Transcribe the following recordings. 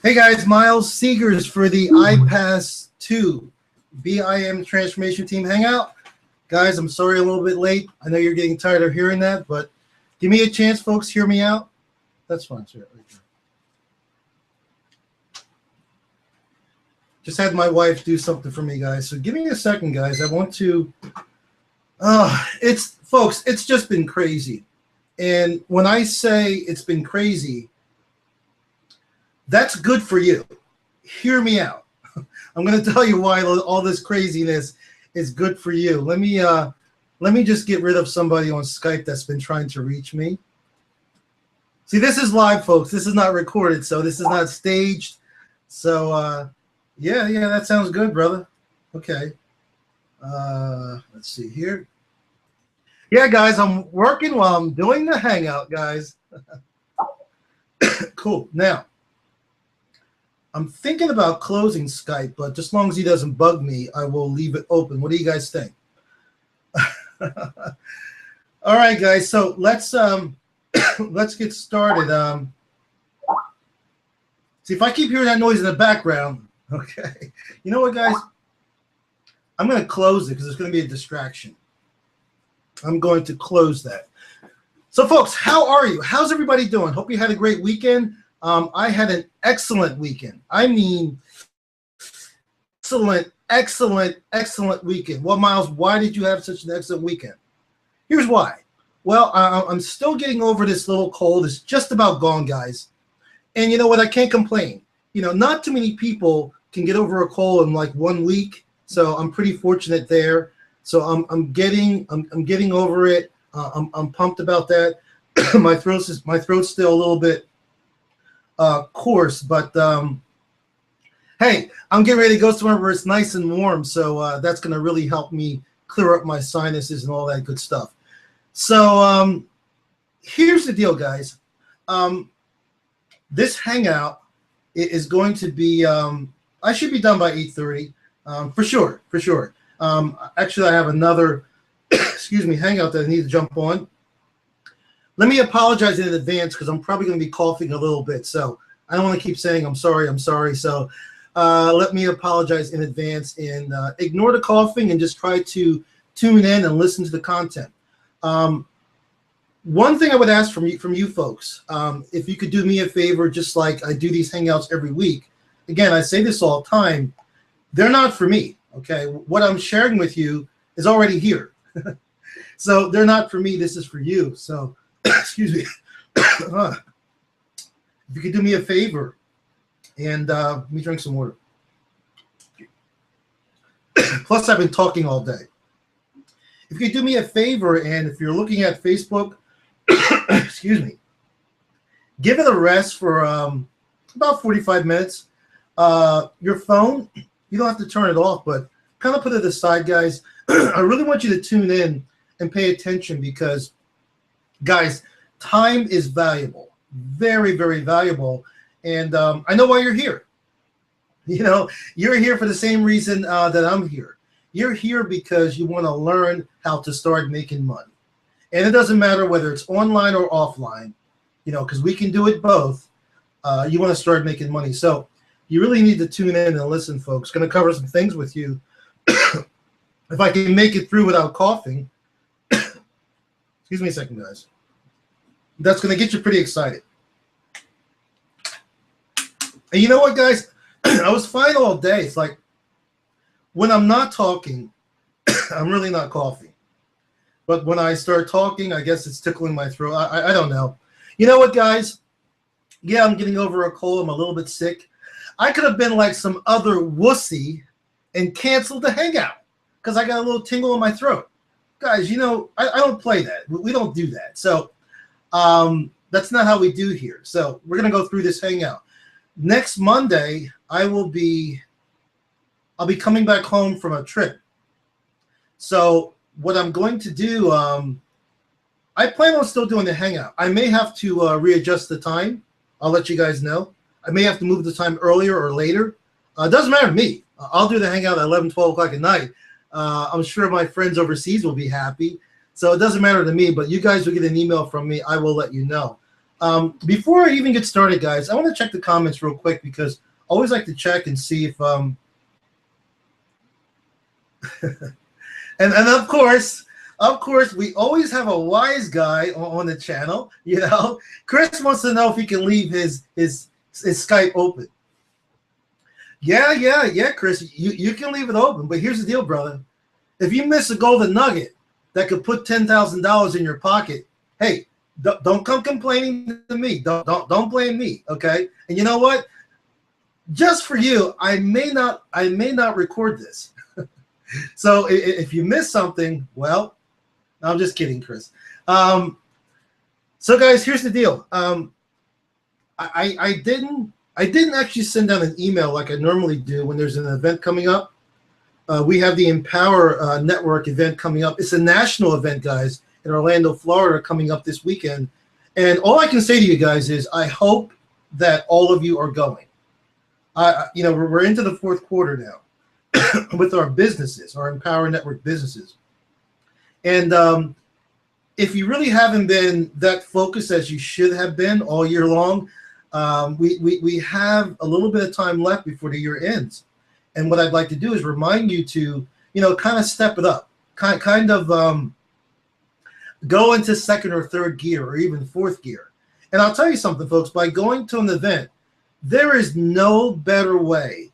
Hey guys, Miles Seegers for the iPAS2 BIM Transformation Team Hangout. Guys, I'm sorry a little bit late. I know you're getting tired of hearing that, but give me a chance, folks. Hear me out. That's fine. Right there. Just had my wife do something for me, guys. So give me a second, guys. I want to. Folks, it's just been crazy. And when I say it's been crazy, that's good for you. Hear me out. I'm going to tell you why all this craziness is good for you. Let me just get rid of somebody on Skype that's been trying to reach me. See, this is live, folks. This is not recorded, so this is not staged. So, yeah, that sounds good, brother. Okay. Let's see here. Yeah, guys, I'm working while I'm doing the Hangout, guys. Cool. Now, I'm thinking about closing Skype, but just as long as he doesn't bug me, I will leave it open. What do you guys think? All right, guys. So let's get started. See, if I keep hearing that noise in the background, okay. You know what, guys? I'm going to close it because it's going to be a distraction. I'm going to close that. So, folks, how are you? How's everybody doing? Hope you had a great weekend. I had an excellent weekend. I mean, excellent weekend. Well, Miles, why did you have such an excellent weekend? Here's why. Well, I'm still getting over this little cold. It's just about gone, guys. And you know what? I can't complain. You know, not too many people can get over a cold in like 1 week. So I'm pretty fortunate there. So I'm getting over it. I'm pumped about that. my throat's still a little bit course, but hey, I'm getting ready to go somewhere where it's nice and warm, so that's going to really help me clear up my sinuses and all that good stuff. So here's the deal, guys. This hangout is going to be I should be done by 8:30 for sure. Actually, I have another excuse me hangout that I need to jump on. Let me apologize in advance because I'm probably going to be coughing a little bit. So I don't want to keep saying I'm sorry. So let me apologize in advance and ignore the coughing and just try to tune in and listen to the content. One thing I would ask from you folks, if you could do me a favor, just like I do these hangouts every week. Again, I say this all the time. They're not for me. Okay, what I'm sharing with you is already here. So they're not for me. This is for you. So. Excuse me. If you could do me a favor and let me drink some water. Plus, I've been talking all day. If you could do me a favor, and if you're looking at Facebook, excuse me, give it a rest for about 45 minutes. Your phone, you don't have to turn it off, but kind of put it aside, guys. I really want you to tune in and pay attention because guys, time is valuable, very, very valuable. And I know why you're here. You know, you're here for the same reason that I'm here. You're here because you want to learn how to start making money. And it doesn't matter whether it's online or offline, you know, because we can do it both. You want to start making money. So you really need to tune in and listen, folks. Going to cover some things with you. If I can make it through without coughing. Excuse me a second, guys. That's going to get you pretty excited. And you know what, guys? I was fine all day. It's like when I'm not talking, I'm really not coughing. But when I start talking, I guess it's tickling my throat. I don't know. You know what, guys? Yeah, I'm getting over a cold. I'm a little bit sick. I could have been like some other wussy and canceled the hangout because I got a little tingle in my throat. Guys, you know, I don't play that. We don't do that. So that's not how we do here. So we're going to go through this hangout. Next Monday, I'll be coming back home from a trip. So what I'm going to do, I plan on still doing the hangout. I may have to readjust the time. I'll let you guys know. I may have to move the time earlier or later. It doesn't matter to me. I'll do the hangout at 11, 12 o'clock at night. I'm sure my friends overseas will be happy. So it doesn't matter to me, but you guys will get an email from me. I will let you know. Before I even get started, guys, I want to check the comments real quick because I always like to check and see if and of course, we always have a wise guy on the channel. You know, Chris wants to know if he can leave his Skype open. Yeah, Chris, you can leave it open. But here's the deal, brother. If you miss a golden nugget that could put $10,000 in your pocket, hey, don't come complaining to me. Don't blame me, okay? And you know what? Just for you, I may not record this. So if you miss something, well, I'm just kidding, Chris. So guys, here's the deal. I didn't actually send out an email like I normally do when there's an event coming up. We have the Empower Network event coming up. It's a national event, guys, in Orlando, Florida, coming up this weekend. And all I can say to you guys is I hope that all of you are going. You know, we're into the fourth quarter now with our businesses, our Empower Network businesses. And if you really haven't been that focused as you should have been all year long, we have a little bit of time left before the year ends. And what I'd like to do is remind you to, you know, kind of step it up, kind of go into second or third gear or even fourth gear. And I'll tell you something, folks, by going to an event, there is no better way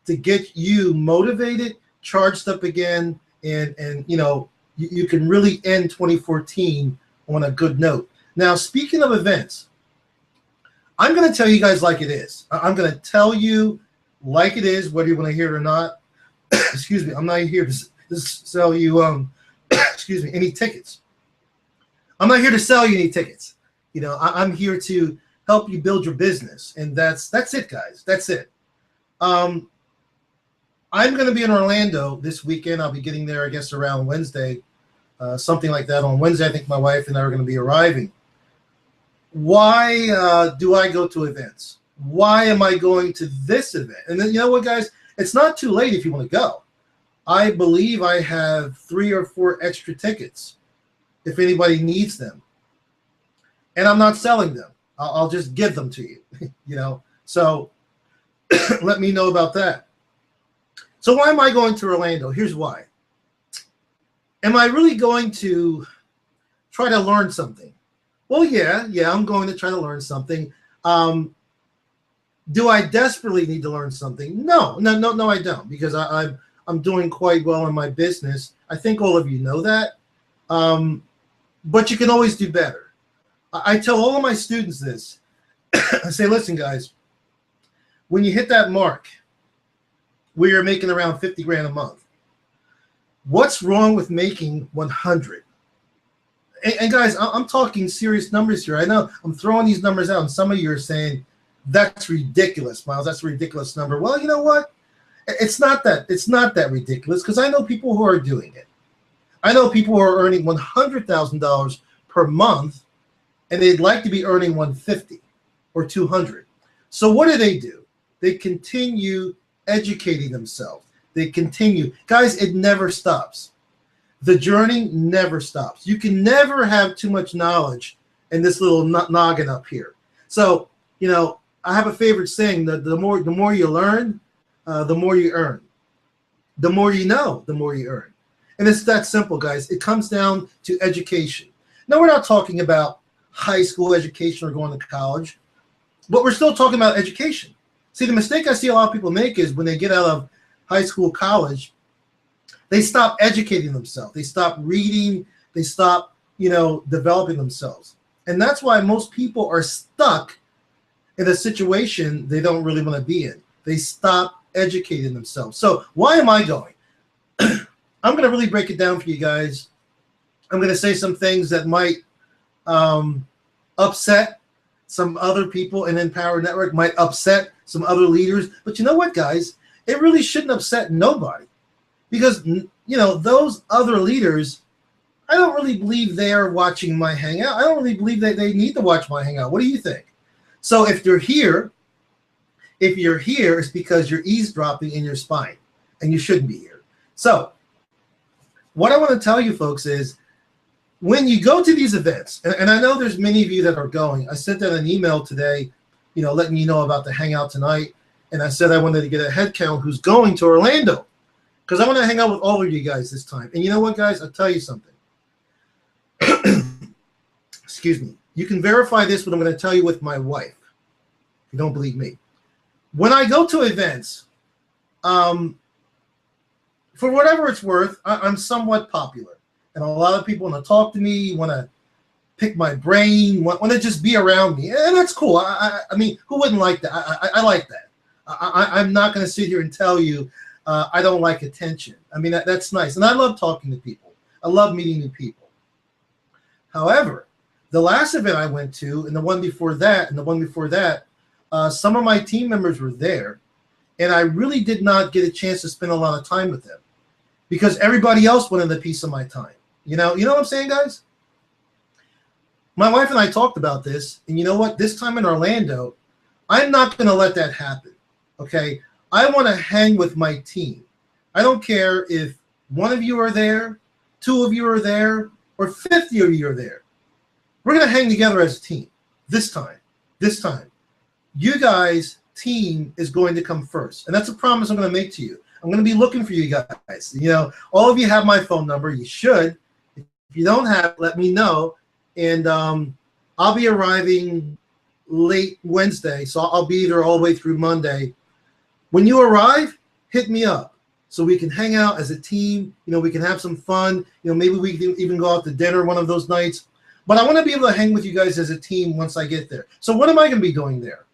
to get you motivated, charged up again, and you know, you can really end 2014 on a good note. Now, speaking of events, I'm going to tell you guys like it is. I'm going to tell you like it is, whether you want to hear it or not. Excuse me, I'm not here to sell you, excuse me, any tickets. I'm not here to sell you any tickets. You know, I'm here to help you build your business, and that's it, guys. That's it. I'm going to be in Orlando this weekend. I'll be getting there, I guess, around Wednesday, something like that. On Wednesday, I think my wife and I are going to be arriving. Why do I go to events? Why am I going to this event? And then, you know what, guys? It's not too late if you want to go. I believe I have 3 or 4 extra tickets if anybody needs them. And I'm not selling them. I'll just give them to you, you know. So let me know about that. So why am I going to Orlando? Here's why. Am I really going to try to learn something? Well, yeah, I'm going to try to learn something. Do I desperately need to learn something? No, I don't, because I'm doing quite well in my business. I think all of you know that. But you can always do better. I tell all of my students this. I say, listen, guys, when you hit that mark, where you're making around 50 grand a month, what's wrong with making 100? And guys, I'm talking serious numbers here. I know I'm throwing these numbers out, and some of you are saying, that's ridiculous, Miles. That's a ridiculous number. Well, you know what? It's not that ridiculous, because I know people who are doing it. I know people who are earning $100,000 per month, and they'd like to be earning 150 or 200. So what do? They continue educating themselves. They continue. Guys, it never stops. The journey never stops. You can never have too much knowledge in this little noggin up here. So, you know, I have a favorite saying that the more you learn, the more you earn. The more you know, the more you earn. And it's that simple, guys. It comes down to education. Now, we're not talking about high school education or going to college, but we're still talking about education. See, the mistake I see a lot of people make is when they get out of high school, college, they stop educating themselves. They stop reading. They stop, you know, developing themselves. And that's why most people are stuck in a situation they don't really want to be in. They stop educating themselves. So why am I going? I'm going to really break it down for you guys. I'm going to say some things that might upset some other people in Empower Network, might upset some other leaders. But you know what, guys? It really shouldn't upset nobody, because, you know, those other leaders, I don't really believe they are watching my hangout. I don't really believe that they need to watch my hangout. What do you think? So if you're here, it's because you're eavesdropping in your spine, and you shouldn't be here. So what I want to tell you folks is, when you go to these events, and I know there's many of you that are going. I sent out an email today, letting you know about the hangout tonight, and I said I wanted to get a head count who's going to Orlando, because I want to hang out with all of you guys this time. And you know what, guys? I'll tell you something. Excuse me. You can verify this, what I'm going to tell you with my wife, if you don't believe me. When I go to events, for whatever it's worth, I'm somewhat popular. And a lot of people want to talk to me, want to pick my brain, want to just be around me. And that's cool. I mean, who wouldn't like that? I like that. I'm not going to sit here and tell you I don't like attention. I mean, that's nice. And I love talking to people. I love meeting new people. However, the last event I went to, and the one before that, some of my team members were there, and I really did not get a chance to spend a lot of time with them because everybody else wanted a piece of my time. You know what I'm saying, guys? My wife and I talked about this, and you know what? This time in Orlando, I'm not going to let that happen, okay? I want to hang with my team. I don't care if one of you are there, 2 of you are there, or 50 of you are there. We're going to hang together as a team this time. You guys' team is going to come first, and that's a promise I'm going to make to you. I'm going to be looking for you guys. All of you have my phone number. You should. If you don't have, let me know. And I'll be arriving late Wednesday, so I'll be there all the way through Monday. When you arrive, hit me up so we can hang out as a team. We can have some fun. Maybe we can even go out to dinner one of those nights. But I want to be able to hang with you guys as a team once I get there. So what am I going to be doing there?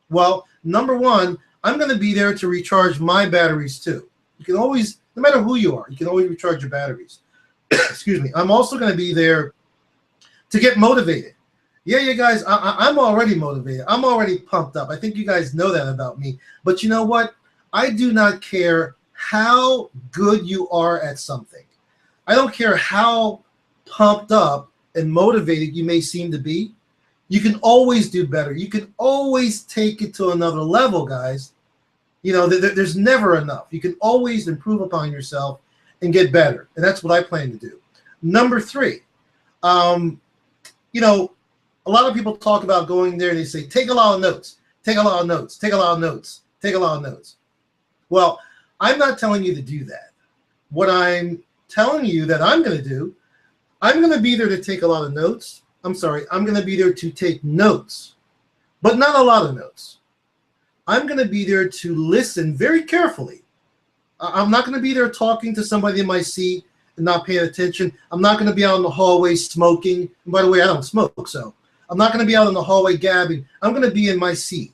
Well, number one, I'm going to be there to recharge my batteries too. You can always, no matter who you are, you can always recharge your batteries. Excuse me. I'm also going to be there to get motivated. Yeah, you guys, I'm already motivated. I'm already pumped up. I think you guys know that about me. But you know what? I do not care how good you are at something. I don't care how pumped up and motivated you may seem to be. You can always do better. You can always take it to another level, guys. There's never enough. You can always improve upon yourself and get better. And that's what I plan to do. Number 3, a lot of people talk about going there and they say, take a lot of notes, take a lot of notes, take a lot of notes, take a lot of notes. Well, I'm not telling you to do that. What I'm telling you that I'm going to do, I'm going to be there to take a lot of notes. I'm going to be there to take notes, but not a lot of notes. I'm going to be there to listen very carefully. I'm not going to be there talking to somebody in my seat and not paying attention. I'm not going to be out in the hallway smoking. And by the way, I don't smoke, so I'm not going to be out in the hallway gabbing. I'm going to be in my seat,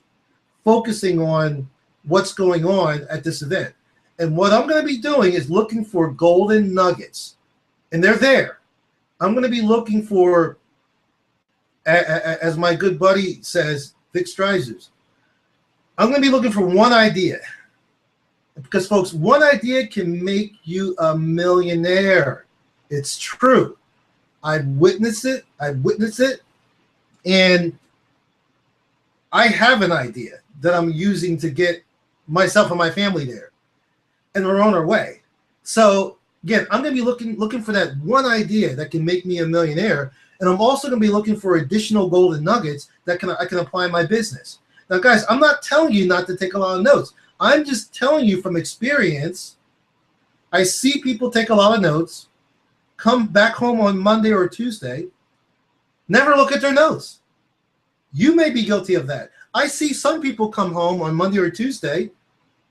focusing on what's going on at this event. And what I'm going to be doing is looking for golden nuggets, and they're there. I'm going to be looking for, as my good buddy says, Vic Strizers, I'm going to be looking for one idea. Because, folks, one idea can make you a millionaire. It's true. I've witnessed it. And I have an idea that I'm using to get myself and my family there. And we're on our way. So, again, I'm going to be looking for that one idea that can make me a millionaire. And I'm also going to be looking for additional golden nuggets that I can apply in my business. Now, guys, I'm not telling you not to take a lot of notes. I'm just telling you from experience, I see people take a lot of notes, come back home on Monday or Tuesday, never look at their notes. You may be guilty of that. I see some people come home on Monday or Tuesday,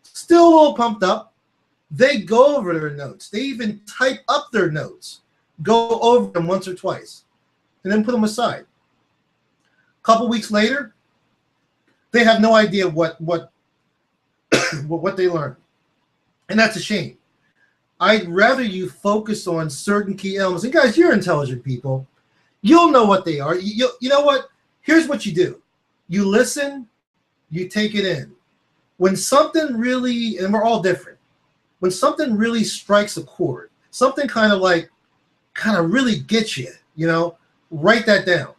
still a little pumped up. They go over their notes. They even type up their notes, go over them once or twice, and then put them aside. A couple weeks later, they have no idea what they learned. And that's a shame. I'd rather you focus on certain key elements. And guys, you're intelligent people. You'll know what they are. You know what? Here's what you do. You listen, you take it in. When something really, and we're all different, when something really strikes a chord, something kind of really gets you, write that down.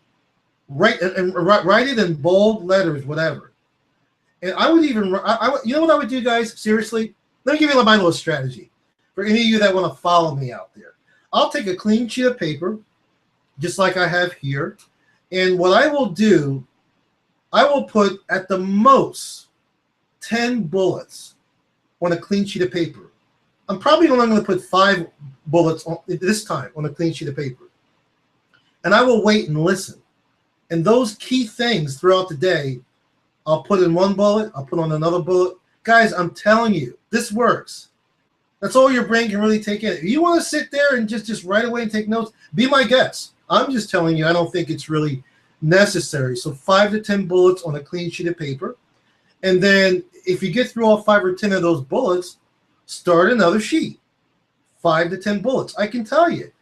Write it in bold letters, whatever. And I would even, you know what I would do, guys? Seriously, let me give you my little strategy for any of you that want to follow me out there. I'll take a clean sheet of paper, just like I have here. And what I will do, I will put at the most 10 bullets on a clean sheet of paper. I'm probably only going to put 5 bullets this time on a clean sheet of paper. And I will wait and listen. And those key things throughout the day, I'll put in one bullet, I'll put on another bullet. Guys, I'm telling you, this works. That's all your brain can really take in. If you want to sit there and just right away and take notes, be my guest. I'm just telling you, I don't think it's really necessary. So 5 to 10 bullets on a clean sheet of paper. And then if you get through all 5 or 10 of those bullets, start another sheet. 5 to 10 bullets. I can tell you,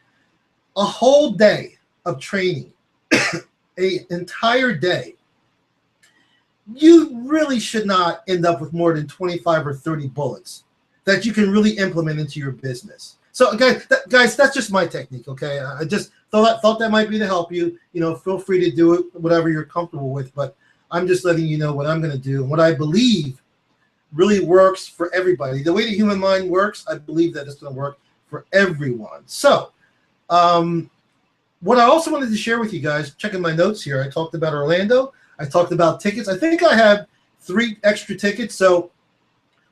a whole day of training, an entire day, you really should not end up with more than 25 or 30 bullets that you can really implement into your business. So guys, that's just my technique, okay? I just thought that might be to help you. You know, feel free to do it, whatever you're comfortable with, but I'm just letting you know what I'm going to do and what I believe really works for everybody. The way the human mind works, I believe that it's going to work for everyone. So what I also wanted to share with you guys, checking my notes here, I talked about Orlando. I talked about tickets. I think I have 3 extra tickets. So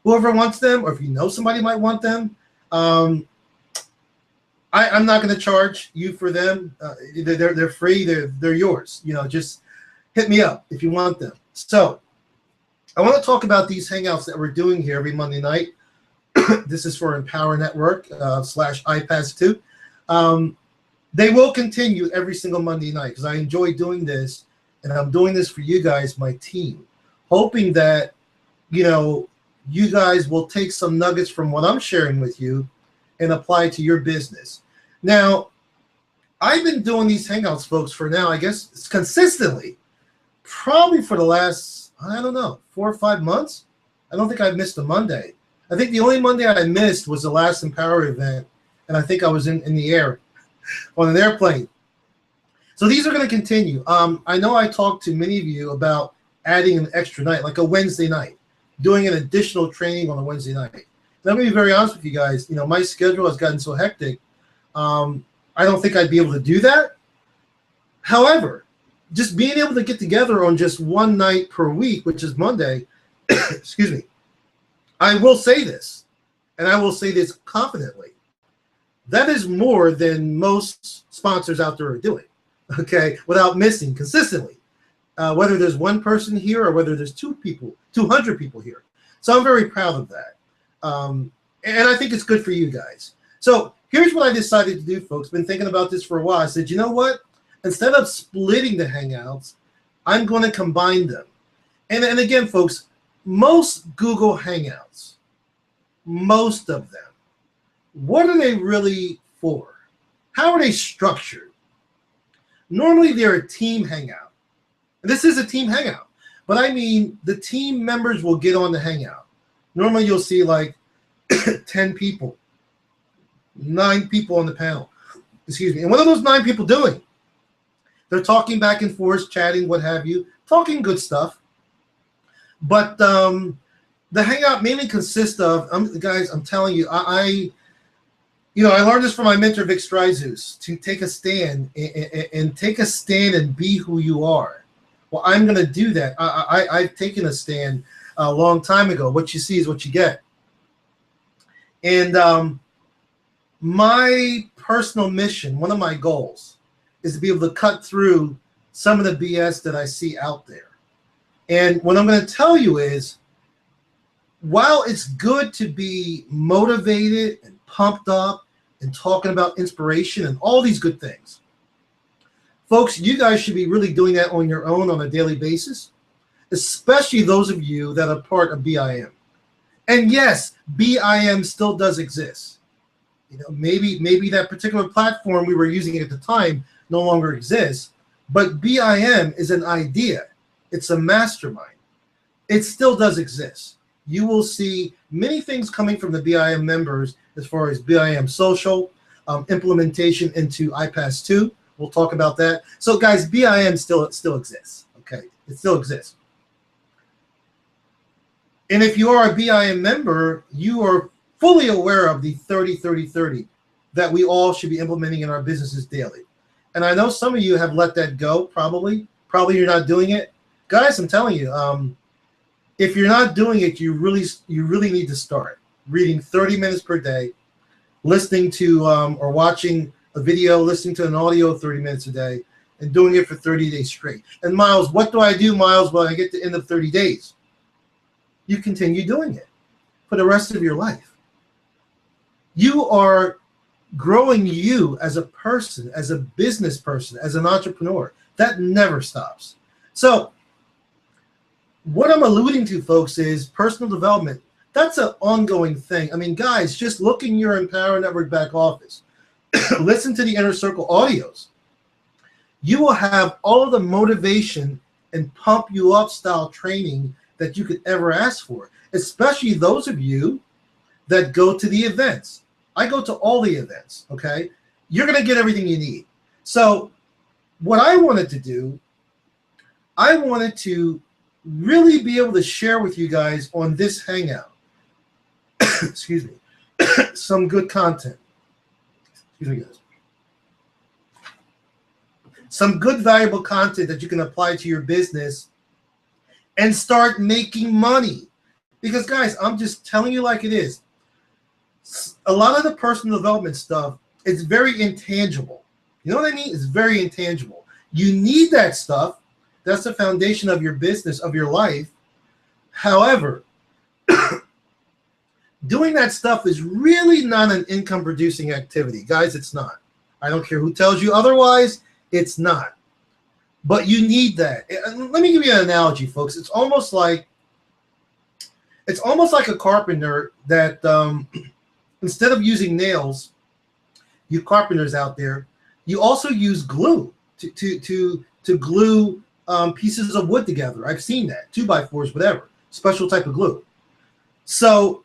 whoever wants them, or if you know somebody might want them, I'm not going to charge you for them. They're free. They're yours. You know, just hit me up if you want them. So I want to talk about these hangouts that we're doing here every Monday night. This is for Empower Network / iPAS2. They will continue every single Monday night because I enjoy doing this, and I'm doing this for you guys, my team, hoping that, you know, you guys will take some nuggets from what I'm sharing with you and apply to your business. Now, I've been doing these hangouts, folks, for now, I guess, consistently, probably for the last, I don't know, 4 or 5 months. I don't think I've missed a Monday. I think the only Monday I missed was the last Empower event, and I think I was in the air on an airplane. So these are going to continue. I know I talked to many of you about adding an extra night, like a Wednesday night, doing an additional training on a Wednesday night. And I'm going to be very honest with you guys. You know, my schedule has gotten so hectic. I don't think I'd be able to do that. However, just being able to get together on just one night per week, which is Monday, excuse me, I will say this, and I will say this confidently. That is more than most sponsors out there are doing, okay, without missing consistently, whether there's one person here or whether there's 200 people here. So I'm very proud of that. And I think it's good for you guys. So here's what I decided to do, folks. Been thinking about this for a while. I said, you know what? Instead of splitting the Hangouts, I'm going to combine them. And again, folks, most Google Hangouts, most of them, what are they really for? How are they structured? Normally, they're a team hangout. And this is a team hangout. But I mean, the team members will get on the hangout. Normally, you'll see like 10 people, 9 people on the panel. Excuse me. And what are those 9 people doing? They're talking back and forth, chatting, what have you, talking good stuff. But the hangout mainly consists of, guys, I'm telling you, I learned this from my mentor, Vic Stryzus, to take a stand and take a stand and be who you are. Well, I'm going to do that. I've taken a stand a long time ago. What you see is what you get. And my personal mission, one of my goals, is to be able to cut through some of the BS that I see out there. And what I'm going to tell you is, while it's good to be motivated and pumped up and talking about inspiration and all these good things, folks, you guys should be really doing that on your own on a daily basis, especially those of you that are part of BIM. And yes, BIM still does exist. You know, maybe that particular platform we were using at the time no longer exists, but BIM is an idea. It's a mastermind. It still does exist. You will see many things coming from the BIM members as far as BIM social, implementation into iPAS2. We'll talk about that. So guys, BIM still exists, okay? It still exists. And if you are a BIM member, you are fully aware of the 30-30-30 that we all should be implementing in our businesses daily. And I know some of you have let that go, probably you're not doing it. Guys, I'm telling you, if you're not doing it, you really need to start reading 30 minutes per day, listening to or watching a video, listening to an audio 30 minutes a day, and doing it for 30 days straight. And Miles, what do I do, Miles, when I get to the end of 30 days? You continue doing it for the rest of your life. You are growing you as a person, as a business person, as an entrepreneur. That never stops. So what I'm alluding to, folks, is personal development. That's an ongoing thing. I mean, guys, just look in your Empower Network back office. Listen to the Inner Circle audios. You will have all of the motivation and pump you up style training that you could ever ask for, especially those of you that go to the events. I go to all the events, okay? You're going to get everything you need. So what I wanted to do, I wanted to really be able to share with you guys on this Hangout, excuse me, some good content. Excuse me, guys. Some good, valuable content that you can apply to your business and start making money. Because, guys, I'm just telling you like it is. A lot of the personal development stuff is very intangible. You know what I mean? It's very intangible. You need that stuff. That's the foundation of your business, of your life. However, doing that stuff is really not an income-producing activity. Guys, it's not. I don't care who tells you otherwise. It's not. But you need that. Let me give you an analogy, folks. It's almost like a carpenter that instead of using nails, you carpenters out there, you also use glue to glue pieces of wood together. I've seen that. 2x4s, whatever. Special type of glue. So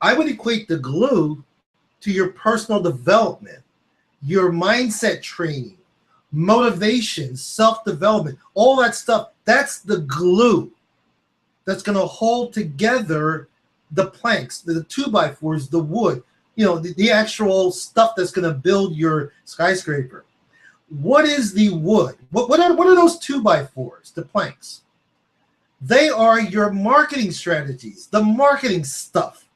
I would equate the glue to your personal development, your mindset training, motivation, self-development, all that stuff. That's the glue that's going to hold together the planks, the 2x4s, the wood, you know, the actual stuff that's going to build your skyscraper. What is the wood? What are those 2x4s, the planks? They are your marketing strategies, the marketing stuff,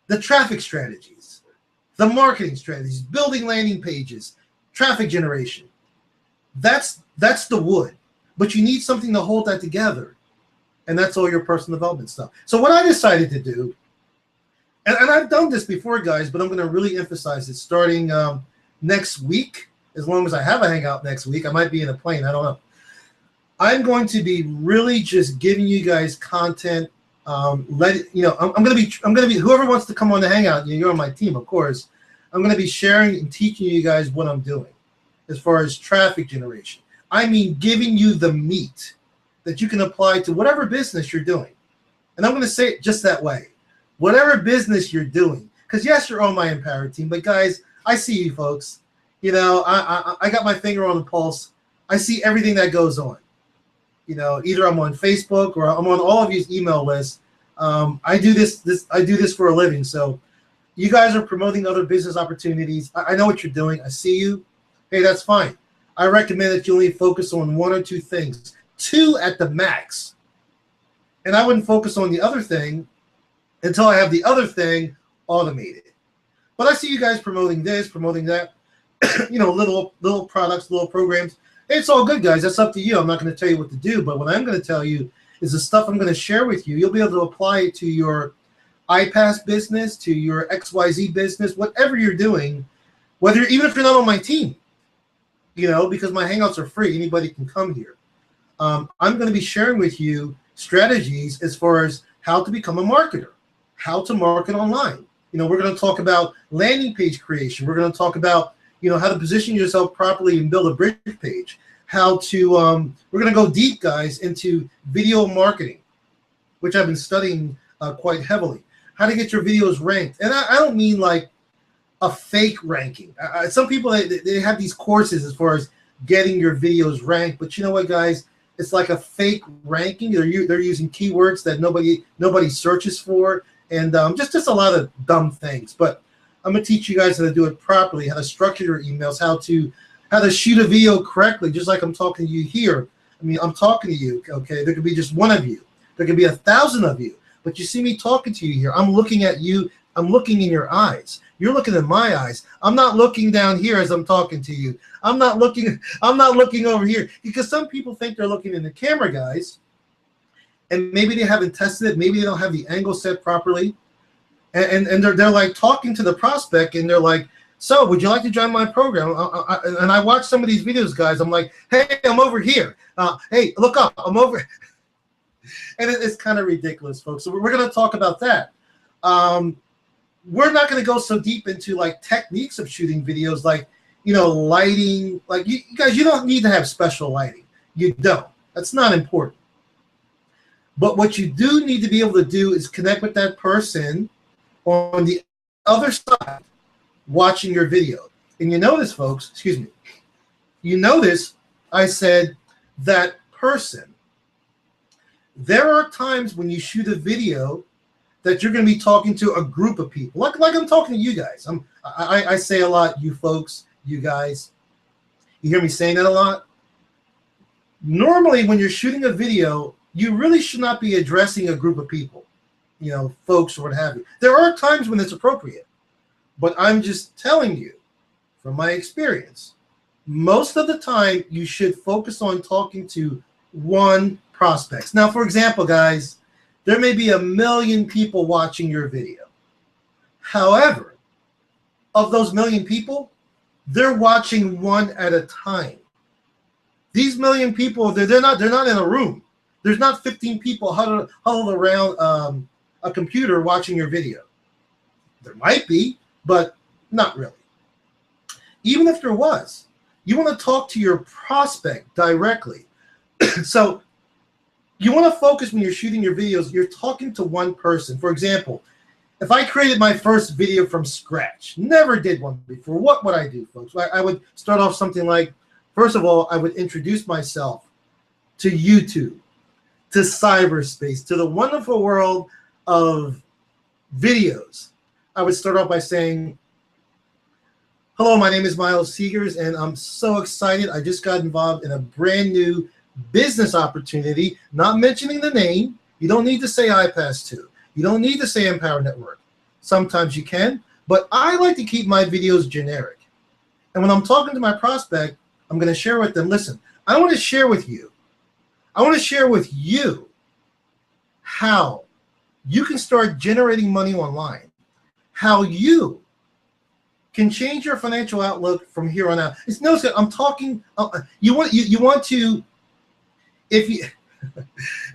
the traffic strategies, the marketing strategies, building landing pages, traffic generation. That's the wood. But you need something to hold that together. And that's all your personal development stuff. So what I decided to do, and I've done this before, guys, but I'm going to really emphasize it starting next week. As long as I have a Hangout next week, I might be in a plane. I don't know. I'm going to be really just giving you guys content. I'm going to be whoever wants to come on the Hangout. You're on my team, of course. I'm going to be sharing and teaching you guys what I'm doing as far as traffic generation. I mean, giving you the meat that you can apply to whatever business you're doing. And I'm going to say it just that way. Whatever business you're doing. Because, yes, you're on my Empower team. But, guys, I see you folks. You know, I got my finger on the pulse. I see everything that goes on. You know, either I'm on Facebook or I'm on all of your email lists. I do this for a living. So you guys are promoting other business opportunities. I know what you're doing. I see you. Hey, that's fine. I recommend that you only focus on one or two things. 2 at the max. And I wouldn't focus on the other thing until I have the other thing automated. But I see you guys promoting this, promoting that, you know, little products, little programs. It's all good, guys. That's up to you. I'm not going to tell you what to do, but what I'm going to tell you is the stuff I'm going to share with you. You'll be able to apply it to your iPAS business, to your XYZ business, whatever you're doing, even if you're not on my team, you know, because my Hangouts are free. Anybody can come here. I'm going to be sharing with you strategies as far as how to become a marketer, how to market online. You know, we're going to talk about landing page creation. We're going to talk about, you know, how to position yourself properly and build a bridge page. How to, we're going to go deep, guys, into video marketing, which I've been studying quite heavily. How to get your videos ranked. And I don't mean like a fake ranking. Some people, they have these courses as far as getting your videos ranked. But you know what, guys? It's like a fake ranking. They're using keywords that nobody searches for. And just a lot of dumb things. But I'm going to teach you guys how to do it properly, how to structure your emails, how how to shoot a video correctly, just like I'm talking to you here. I mean, I'm talking to you, okay? There could be just one of you. There could be 1,000 of you. But you see me talking to you here. I'm looking at you. I'm looking in your eyes. You're looking in my eyes. I'm not looking down here as I'm talking to you. I'm not looking over here. Because some people think they're looking in the camera, guys. And maybe they haven't tested it. Maybe they don't have the angle set properly. And they're like talking to the prospect, and they're like, so would you like to join my program? And I watch some of these videos, guys. I'm like, hey, I'm over here. Hey, look up. I'm over. And it's kind of ridiculous, folks. So we're going to talk about that. We're not going to go so deep into like techniques of shooting videos, like, you know, lighting. Like, you guys, you don't need to have special lighting. You don't. That's not important. But what you do need to be able to do is connect with that person on the other side watching your video. And you notice, folks, excuse me, you notice I said that person. There are times when you shoot a video that you're going to be talking to a group of people, like I'm talking to you guys. I say a lot, you folks, you guys. You hear me saying that a lot? Normally, when you're shooting a video, you really should not be addressing a group of people, you know, folks or what have you. There are times when it's appropriate, but I'm just telling you from my experience, most of the time you should focus on talking to one prospect. Now, for example, guys, there may be 1 million people watching your video. However, of those 1 million people, they're watching one at a time. These 1 million people, they're not in a room. There's not 15 people huddled around a computer watching your video. There might be, but not really. Even if there was, you want to talk to your prospect directly. So you want to focus when you're shooting your videos, you're talking to one person. For example, if I created my first video from scratch, never did one before, what would I do, folks? I would start off something like, first of all, I would introduce myself to YouTube, to cyberspace, to the wonderful world of videos. I would start off by saying, hello, my name is Miles Seegers, and I'm so excited. I just got involved in a brand new business opportunity, not mentioning the name. You don't need to say iPAS2. You don't need to say Empower Network. Sometimes you can, but I like to keep my videos generic. And when I'm talking to my prospect, I'm going to share with them, listen, I want to share with you. I want to share with you how you can start generating money online, how you can change your financial outlook from here on out. It's no, I'm talking. You want to. If you,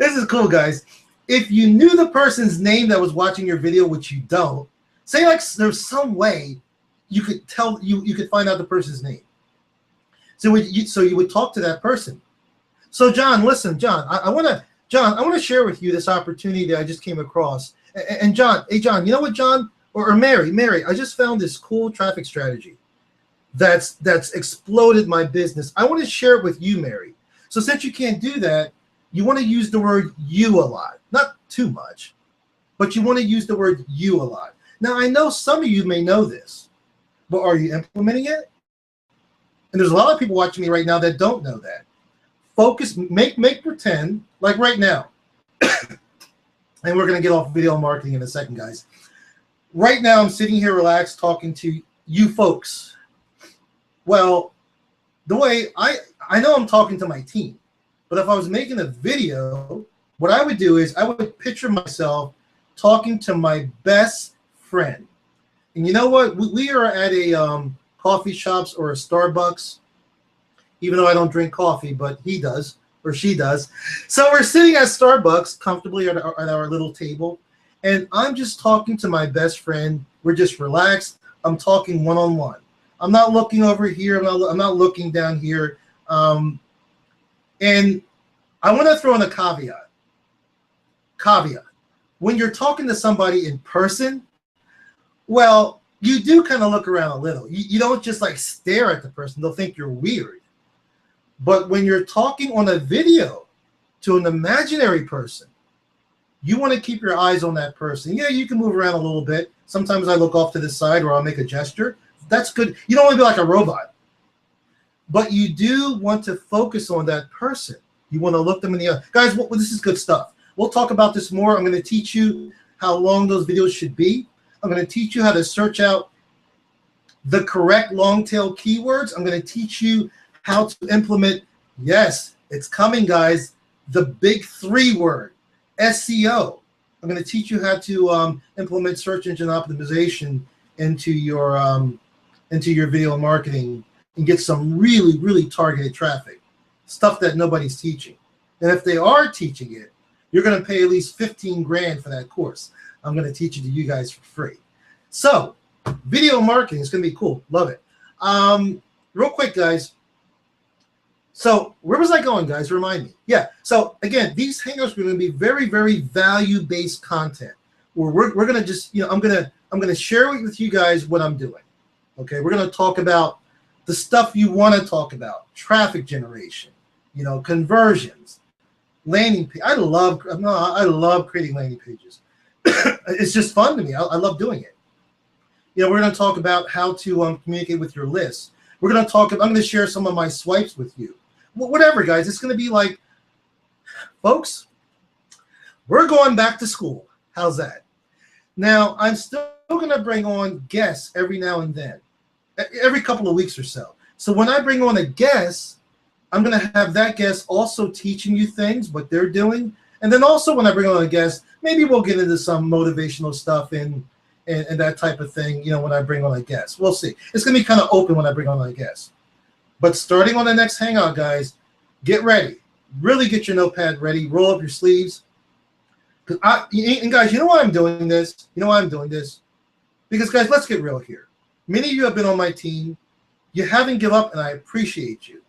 this is cool, guys. If you knew the person's name that was watching your video, which you don't, say like there's some way you could tell you could find out the person's name. So you would talk to that person. So John, listen, John, I want to share with you this opportunity that I just came across. And John, hey John, you know what, John or Mary, I just found this cool traffic strategy that's exploded my business. I want to share it with you, Mary. So since you can't do that, you want to use the word you a lot, not too much, but you want to use the word you a lot. Now I know some of you may know this, but are you implementing it? And there's a lot of people watching me right now that don't know that. Focus, make pretend, like right now, and we're going to get off video marketing in a second, guys. Right now, I'm sitting here relaxed talking to you folks. Well, the way I know I'm talking to my team, but if I was making a video, what I would do is I would picture myself talking to my best friend. And you know what? We are at a coffee shops or a Starbucks, even though I don't drink coffee, but he does or she does. So we're sitting at Starbucks comfortably at our little table, and I'm just talking to my best friend. We're just relaxed. I'm talking one-on-one. I'm not looking over here. I'm not looking down here. And I want to throw in a caveat. When you're talking to somebody in person, well, you do kind of look around a little. You don't just like stare at the person. They'll think you're weird. But when you're talking on a video to an imaginary person, you want to keep your eyes on that person. Yeah, you can move around a little bit. Sometimes I look off to the side or I'll make a gesture. That's good. You don't want to be like a robot. but you do want to focus on that person. You want to look them in the eye. Guys, this is good stuff. We'll talk about this more. I'm going to teach you how long those videos should be. I'm going to teach you how to search out the correct long tail keywords. I'm going to teach you how to implement, yes, it's coming, guys, the big 3 word, SEO. I'm going to teach you how to implement search engine optimization into your video marketing and get some really, really targeted traffic, stuff that nobody's teaching. And if they are teaching it, you're going to pay at least 15 grand for that course. I'm going to teach it to you guys for free. So video marketing is going to be cool. Love it. Real quick, guys. So where was I going, guys? Remind me. Yeah. So again, these hangouts are going to be very, very value-based content where we're going to just, I'm going to share with you guys what I'm doing. Okay. We're going to talk about the stuff you want to talk about, traffic generation, conversions, landing page. I love creating landing pages. It's just fun to me. I love doing it. We're going to talk about how to communicate with your list. We're going to talk. I'm going to share some of my swipes with you. Whatever, guys. It's going to be like, folks, we're going back to school. How's that? Now, I'm still going to bring on guests every now and then, every couple of weeks or so. So when I bring on a guest, I'm going to have that guest also teaching you things, what they're doing. And then also when I bring on a guest, maybe we'll get into some motivational stuff and that type of thing, when I bring on a guest. We'll see. It's going to be kind of open when I bring on a guest. But starting on the next Hangout, guys, get ready. Really get your notepad ready. Roll up your sleeves. And guys, you know why I'm doing this? Because, guys, let's get real here. Many of you have been on my team. You haven't given up, and I appreciate you.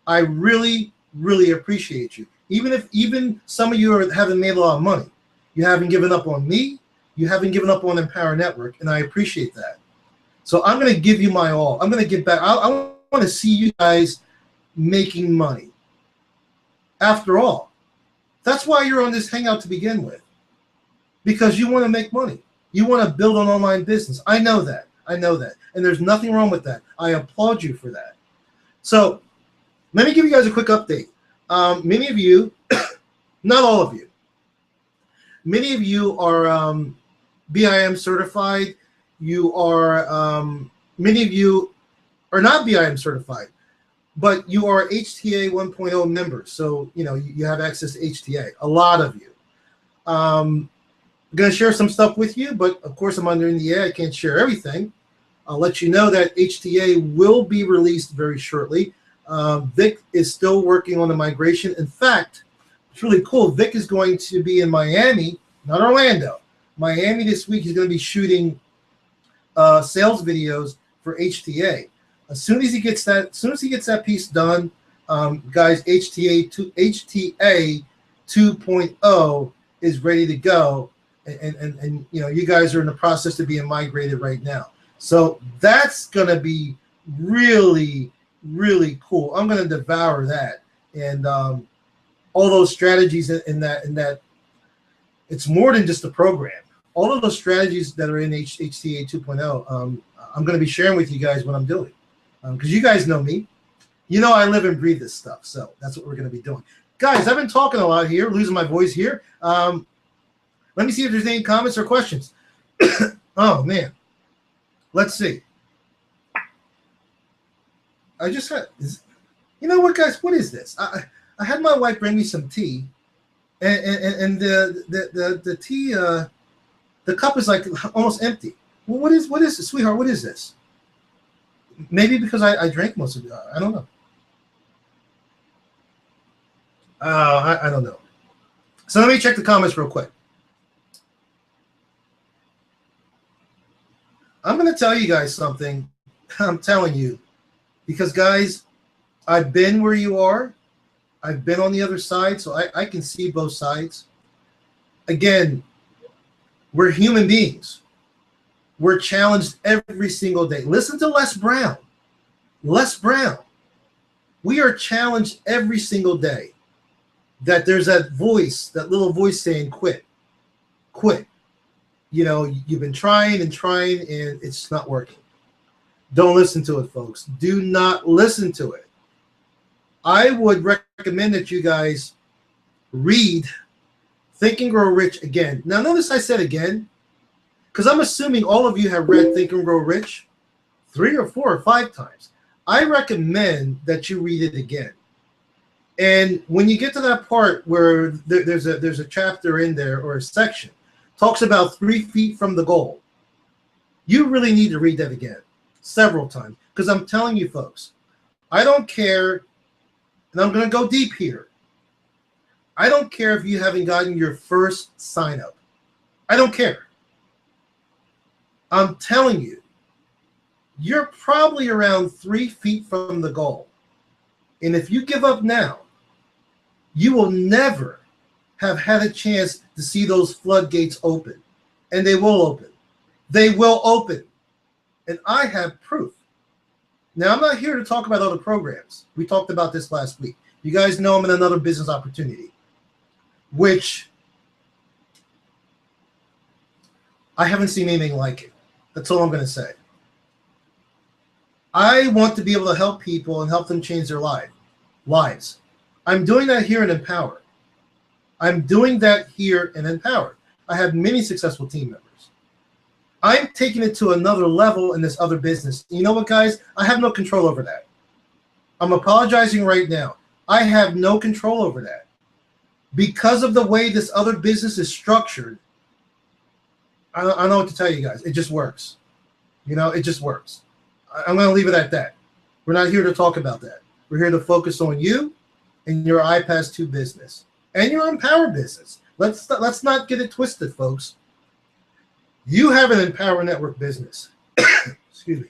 I really, really appreciate you. Even some of you haven't made a lot of money. You haven't given up on me. You haven't given up on Empower Network, and I appreciate that. So I'm going to give you my all. I'm going to give back. I want to see you guys making money. After all, that's why you're on this Hangout to begin with, because you want to make money. You want to build an online business. I know that. And there's nothing wrong with that. I applaud you for that. So let me give you guys a quick update. Many of you, not all of you, many of you are BIM certified. Many of you are not BIM certified, but you are HTA 1.0 members. So, you have access to HTA, a lot of you. I'm going to share some stuff with you, but of course I'm under NDA. I can't share everything. I'll let you know that HTA will be released very shortly. Vic is still working on the migration. In fact, it's really cool. Vic is going to be in Miami, not Orlando. Miami this week. He's going to be shooting sales videos for HTA. As soon as he gets that piece done, guys, HTA 2.0 is ready to go, and you guys are in the process of being migrated right now. So that's going to be really, really cool. I'm going to devour that, and all those strategies in that. It's more than just a program. All of those strategies that are in HTA 2.0, I'm going to be sharing with you guys what I'm doing. Because you guys know me. I live and breathe this stuff. So that's what we're going to be doing. Guys, I've been talking a lot here, losing my voice here. Let me see if there's any comments or questions. Oh, man. Let's see. I just had, you know what, guys? What is this? I had my wife bring me some tea. And the tea, the cup is like almost empty. Well, what is this, sweetheart? What is this? Maybe because I drank most of it. I don't know. I don't know. So let me check the comments real quick. I'm going to tell you guys something. I'm telling you, because guys, I've been where you are. I've been on the other side, so I can see both sides. Again, we're human beings. We're challenged every single day. Listen to Les Brown. Les Brown. We are challenged every single day that there's that voice, that little voice saying, quit, quit. You've been trying and trying, and it's not working. Don't listen to it, folks. Do not listen to it. I would recommend that you guys read Think and Grow Rich again. Now, notice I said again, because I'm assuming all of you have read Think and Grow Rich 3 or 4 or 5 times. I recommend that you read it again. And when you get to that part where there's a chapter in there or a section talks about 3 feet from the goal, you really need to read that again several times. Because I'm telling you, folks, I don't care, and I'm going to go deep here. I don't care if you haven't gotten your first sign up. I don't care. I'm telling you, you're probably around 3 feet from the goal. And if you give up now, you will never have had a chance to see those floodgates open. And they will open. They will open. And I have proof. Now, I'm not here to talk about other programs. We talked about this last week. You guys know I'm in another business opportunity, which I haven't seen anything like it. That's all I'm going to say. I want to be able to help people and help them change their lives. I'm doing that here in Empower. I'm doing that here in Empower. I have many successful team members. I'm taking it to another level in this other business. You know what, guys? I have no control over that. I'm apologizing right now. I have no control over that. Because of the way this other business is structured, I don't know what to tell you guys. It just works. You know, it just works. I'm going to leave it at that. We're not here to talk about that. We're here to focus on you and your iPAS2 business and your Empower business. Let's not get it twisted, folks. You have an Empower Network business. Excuse me.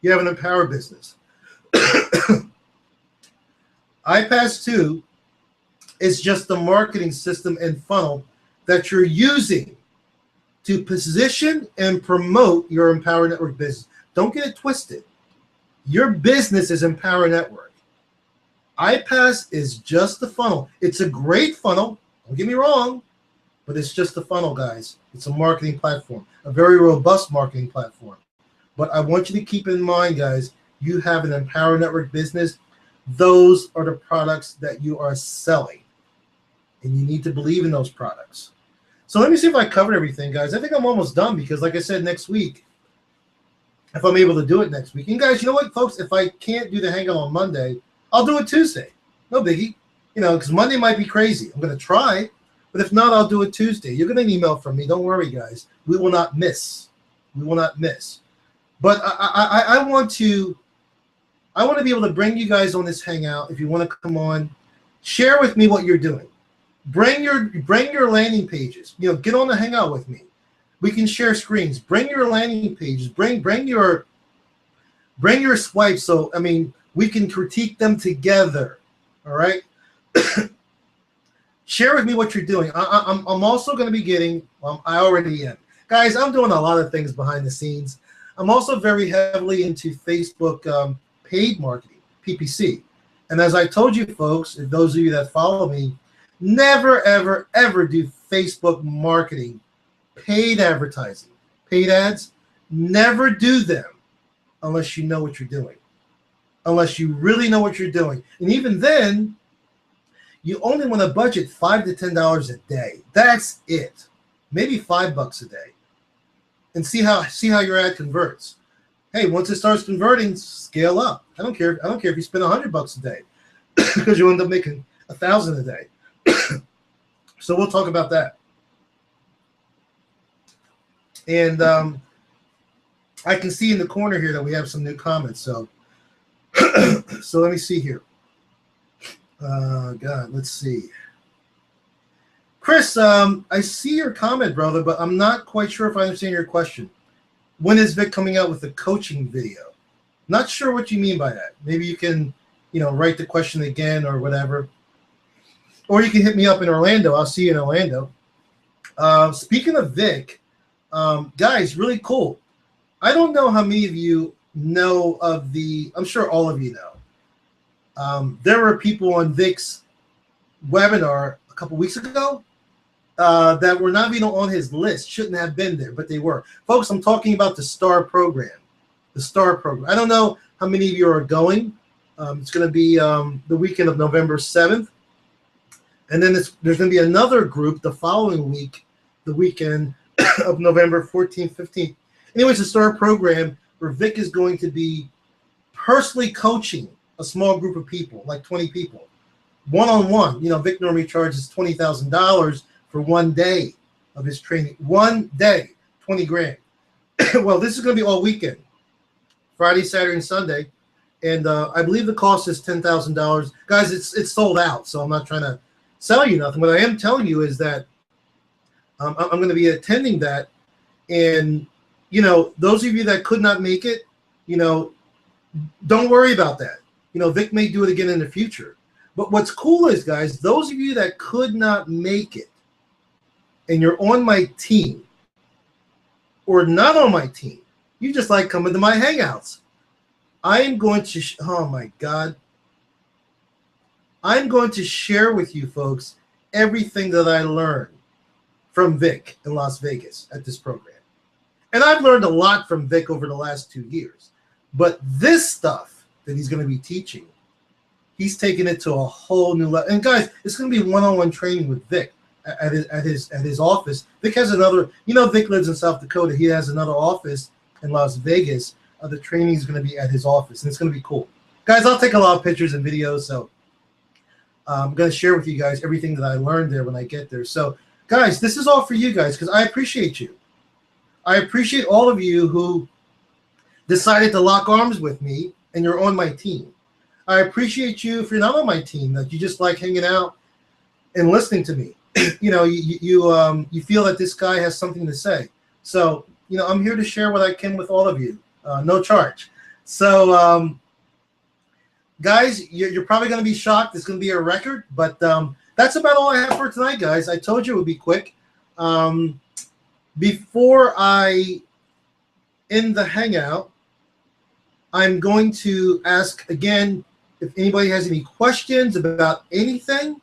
You have an Empower business. iPAS2 is just the marketing system and funnel that you're using to position and promote your Empower Network business. Don't get it twisted. Your business is Empower Network. iPAS is just the funnel. It's a great funnel. Don't get me wrong, but it's just a funnel, guys. It's a marketing platform, a very robust marketing platform. But I want you to keep in mind, guys, you have an Empower Network business. Those are the products that you are selling. And you need to believe in those products. So let me see if I covered everything, guys. I think I'm almost done because, like I said, next week, if I'm able to do it next week. And, guys, you know what, folks? If I can't do the hangout on Monday, I'll do it Tuesday. No biggie. You know, because Monday might be crazy. I'm going to try. But if not, I'll do it Tuesday. You're going to get an email from me. Don't worry, guys. We will not miss. We will not miss. But I want to be able to bring you guys on this hangout. If you want to come on, share with me what you're doing. Bring your landing pages. You know, get on the hangout with me. We can share screens. Bring your landing pages. Bring your swipes. So I mean, we can critique them together. All right. Share with me what you're doing. I'm also going to be getting. I already am, guys. I'm doing a lot of things behind the scenes. I'm also very heavily into Facebook paid marketing, PPC. And as I told you, folks, if those of you that follow me, never, ever, ever do Facebook marketing, paid advertising, paid ads. Never do them unless you know what you're doing, unless you really know what you're doing. And even then, you only want to budget $5 to $10 a day. That's it. Maybe $5 a day, and see how your ad converts. Hey, once it starts converting, scale up. I don't care if you spend $100 a day, because you end up making $1,000 a day. So we'll talk about that. And I can see in the corner here that we have some new comments. So so let me see here. God, let's see. Chris, I see your comment, brother, but I'm not quite sure if I understand your question. When is Vic coming out with the coaching video? Not sure what you mean by that. Maybe you can, write the question again or whatever. Or you can hit me up in Orlando. I'll see you in Orlando. Speaking of Vic, guys, really cool. I don't know how many of you know of I'm sure all of you know. There were people on Vic's webinar a couple weeks ago that were not even on his list, shouldn't have been there, but they were. Folks, I'm talking about the STAR program. The STAR program. I don't know how many of you are going. It's going to be the weekend of November 7th. And then there's going to be another group the following week, the weekend of November 14th, 15th. Anyways, a STAR program where Vic is going to be personally coaching a small group of people, like 20 people, one-on-one. You know, Vic normally charges $20,000 for 1 day of his training. 1 day, 20 grand. Well, this is going to be all weekend, Friday, Saturday, and Sunday. And I believe the cost is $10,000. Guys, it's sold out, so I'm not trying to sell you nothing. What I am telling you is that I'm going to be attending that. And, you know, those of you that could not make it, you know, don't worry about that. You know, Vic may do it again in the future. But what's cool is, guys, those of you that could not make it and you're on my team or not on my team, you just like coming to my hangouts. I am going to, oh my God. I'm going to share with you folks everything that I learned from Vic in Las Vegas at this program. And I've learned a lot from Vic over the last 2 years. But this stuff that he's going to be teaching, he's taking it to a whole new level. And guys, it's going to be one-on-one training with Vic at his office. Vic has another, you know, Vic lives in South Dakota. He has another office in Las Vegas. The training is going to be at his office, and it's going to be cool. Guys, I'll take a lot of pictures and videos, so I'm going to share with you guys everything that I learned there when I get there. So, guys, this is all for you guys because I appreciate you. I appreciate all of you who decided to lock arms with me and you're on my team. I appreciate you if you're not on my team, that you just like hanging out and listening to me. You know, you feel that this guy has something to say. So, you know, I'm here to share what I can with all of you. No charge. So, guys, you're probably going to be shocked. It's going to be a record, but that's about all I have for tonight, guys. I told you it would be quick. Before I end the hangout, I'm going to ask again if anybody has any questions about anything.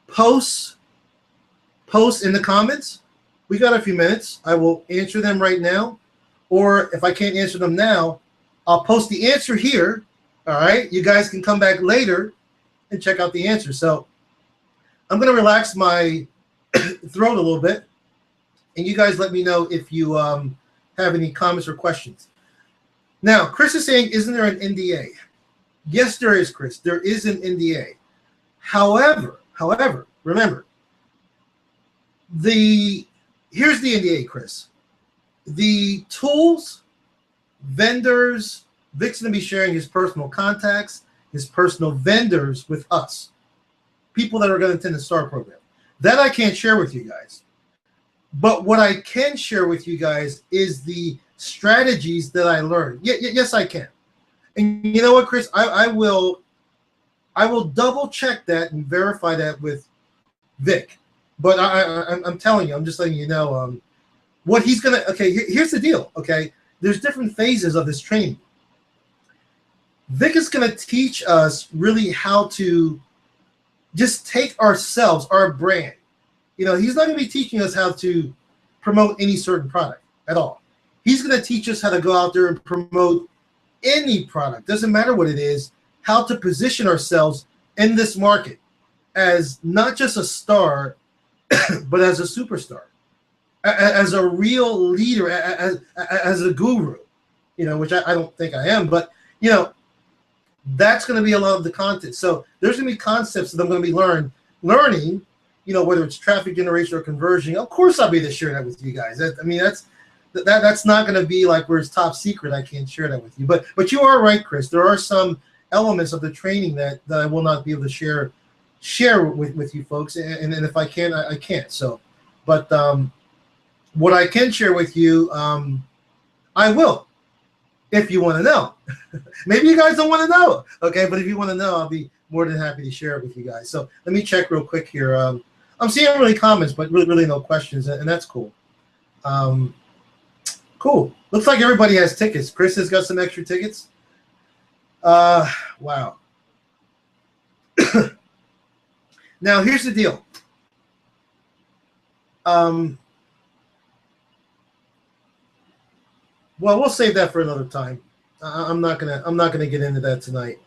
Post in the comments. We got a few minutes. I will answer them right now. Or if I can't answer them now, I'll post the answer here. All right. You guys can come back later and check out the answer. So I'm going to relax my throat a little bit. And you guys let me know if you have any comments or questions. Now, Chris is saying, isn't there an NDA? Yes, there is, Chris. There is an NDA. However, remember, here's the NDA, Chris. The tools, vendors, Vic's going to be sharing his personal contacts, his personal vendors with us, people that are going to attend the STAR program. That I can't share with you guys. But what I can share with you guys is the strategies that I learned. Yes, I can. And you know what, Chris? I will double check that and verify that with Vic. But I'm telling you, I'm just letting you know what he's going to, okay, here's the deal, okay? There's different phases of this training. Vic is going to teach us really how to just take ourselves, our brand. You know, he's not going to be teaching us how to promote any certain product at all. He's going to teach us how to go out there and promote any product. Doesn't matter what it is, how to position ourselves in this market as not just a star, but as a superstar, as a real leader, as a guru, you know, which I don't think I am, but, you know, that's going to be a lot of the content. So there's going to be concepts that I'm going to be learning, you know, whether it's traffic generation or conversion. Of course, I'll be able to share that with you guys. I mean, that's not going to be like where it's top secret. I can't share that with you. But you are right, Chris. There are some elements of the training that I will not be able to share with you folks. And if I can, I can't. So, but what I can share with you, I will, if you want to know. Maybe you guys don't want to know, okay? But if you want to know, I'll be more than happy to share it with you guys. So let me check real quick here. I'm seeing really comments, but really no questions, and that's cool. Cool. Looks like everybody has tickets. Chris has got some extra tickets. Wow. Now here's the deal. Well, we'll save that for another time. I'm not gonna get into that tonight.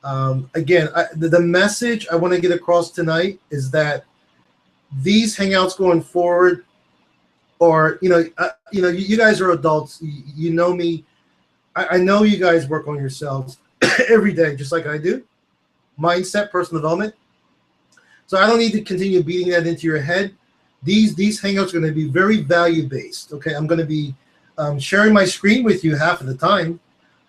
Again, the message I want to get across tonight is that these hangouts going forward, or you guys are adults. You know me. I know you guys work on yourselves every day, just like I do. Mindset, personal development. So I don't need to continue beating that into your head. These hangouts are going to be very value based. Okay, I'm going to be sharing my screen with you half of the time.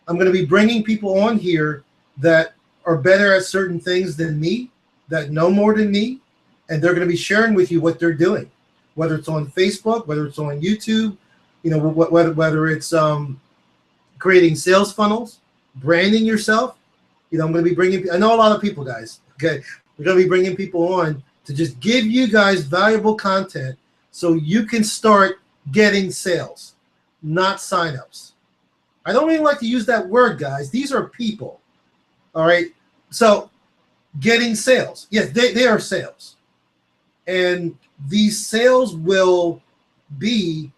I'm going to be bringing people on here that are better at certain things than me, that know more than me, and they're going to be sharing with you what they're doing, whether it's on Facebook, whether it's on YouTube, whether it's creating sales funnels, branding yourself. I'm going to be bringing. I know a lot of people, guys. Okay, we're going to be bringing people on to just give you guys valuable content so you can start getting sales, not signups. I don't really like to use that word, guys. These are people. All right. So getting sales. Yes, they are sales. And these sales will be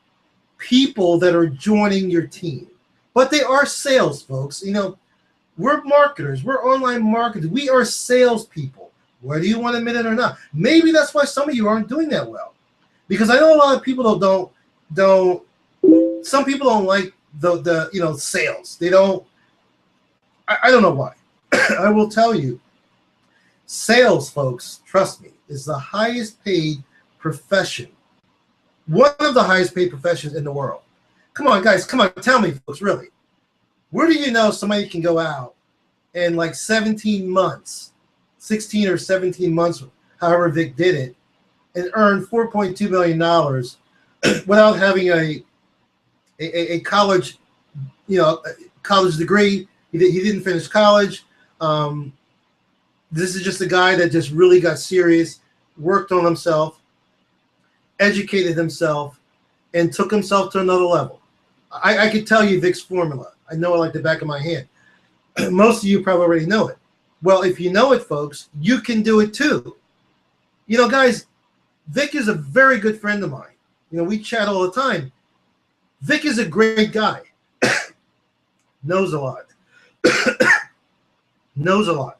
people that are joining your team. But they are sales, folks. We're marketers. We're online marketers. We are salespeople, whether you want to admit it or not. Maybe that's why some of you aren't doing that well. Because I know a lot of people don't some people don't like the sales. They don't. I don't know why. I will tell you, sales, folks, trust me, is the highest paid profession. One of the highest paid professions in the world. Come on, guys. Come on. Tell me, folks, really. Where do you know somebody can go out in like 17 months, 16 or 17 months, however Vic did it, and earn $4.2 million without having a college, college degree? He didn't finish college. This is just a guy that just really got serious, worked on himself, educated himself, and took himself to another level. I could tell you Vic's formula. I know it like the back of my hand. Most of you probably already know it. Well, if you know it, folks, you can do it too. Guys, Vic is a very good friend of mine. We chat all the time. Vic is a great guy. Knows a lot. Knows a lot.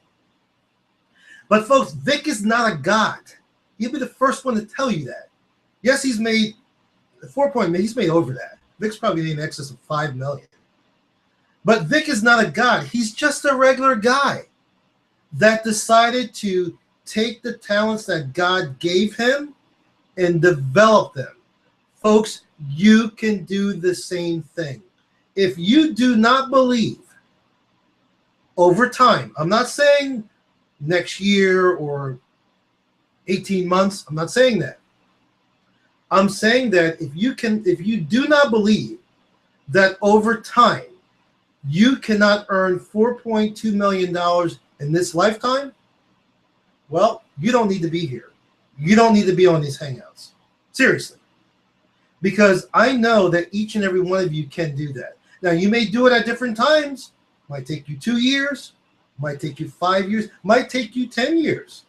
But folks, Vic is not a god. He'll be the first one to tell you that. Yes, he's made he's made over that. Vic's probably in excess of 5 million. But Vic is not a god. He's just a regular guy that decided to take the talents that God gave him and develop them. Folks, you can do the same thing. If you do not believe over time, I'm not saying next year or 18 months, I'm not saying that. I'm saying that if you do not believe that over time you cannot earn $4.2 million in this lifetime, well, you don't need to be here. You don't need to be on these hangouts. Seriously. Because I know that each and every one of you can do that. Now, you may do it at different times. Might take you 2 years. Might take you 5 years. Might take you 10 years.